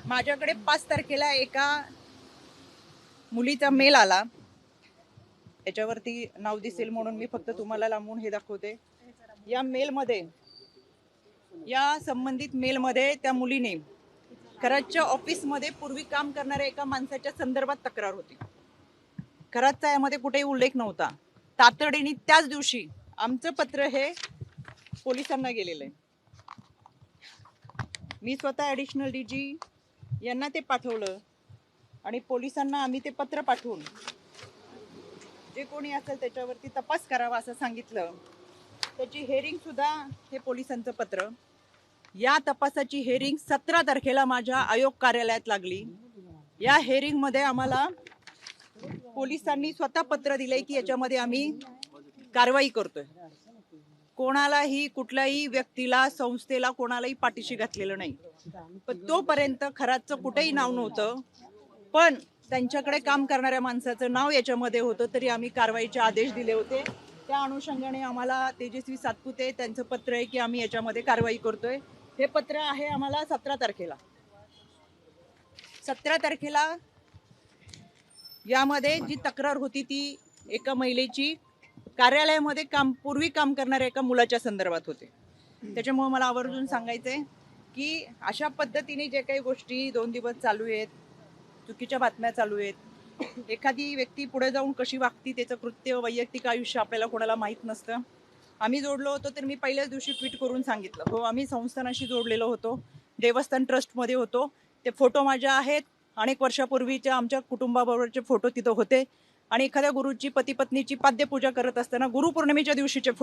माझ्याकडे 5 तारखेला एका मुलीचा मेल आला. याच्यावरती नाव दिसेल म्हणून मी फक्त तुम्हाला लांबून हे दाखवते. या मेलमध्ये, या संबंधित मेलमध्ये त्या मुलीने कराडच्या ऑफिसमध्ये पूर्वी काम करणाऱ्या एका माणसाच्या संदर्भात तक्रार होती. कराडचा यामध्ये कुठेही उल्लेख नव्हता. तातडीने त्याच दिवशी आमचं पत्र हे पोलिसांना गेलेलं आहे. मी स्वतः ॲडिशनल डीजी यांना ते पाठवलं आणि पोलिसांना आम्ही ते पत्र पाठवून जे कोणी असेल त्याच्यावरती तपास करावा असं सांगितलं. त्याची हेअरिंग सुद्धा हे पोलिसांचं पत्र. या तपासाची हेअरिंग 17 तारखेला माझ्या आयोग कार्यालयात लागली. या हेअरिंगमध्ये आम्हाला पोलिसांनी स्वतः पत्र दिलंय की याच्यामध्ये आम्ही कारवाई करतोय. कोणालाही, कुठल्याही व्यक्तीला, संस्थेला, कोणालाही पाठीशी घातलेलं नाही. पण तोपर्यंत खराचं कुठेही नाव नव्हतं. पण त्यांच्याकडे काम करणाऱ्या माणसाचं नाव याच्यामध्ये होतं, तरी आम्ही कारवाईचे आदेश दिले होते. त्या अनुषंगाने आम्हाला तेजस्वी सातपुते त्यांचं पत्र आहे की आम्ही याच्यामध्ये कारवाई करतोय. हे पत्र आहे आम्हाला 17 तारखेला. 17 तारखेला यामध्ये जी तक्रार होती ती एका महिलेची कार्यालयामध्ये पूर्वी काम करणाऱ्या एका मुलाच्या संदर्भात होते. त्याच्यामुळे मला आवर्जून सांगायचंय की अशा पद्धतीने जे काही गोष्टी 2 दिवस चालू आहेत, चुकीच्या बातम्या चालू आहेत, एखादी व्यक्ती पुढे जाऊन कशी वागती, त्याचं कृत्य, वैयक्तिक आयुष्य आपल्याला कोणाला माहीत नसतं. आम्ही जोडलो होतो तर मी पहिल्याच दिवशी ट्विट करून सांगितलं, हो आम्ही संस्थानाशी जोडलेलो होतो, देवस्थान ट्रस्टमध्ये होतो. ते फोटो माझ्या आहेत. अनेक वर्षापूर्वीच्या आमच्या कुटुंबाबरोबरचे फोटो तिथं होते आणि एखाद्या गुरुची, पती पत्नीची पाद्यपूजा करत असताना गुरुपौर्णिमेच्या दिवशीचे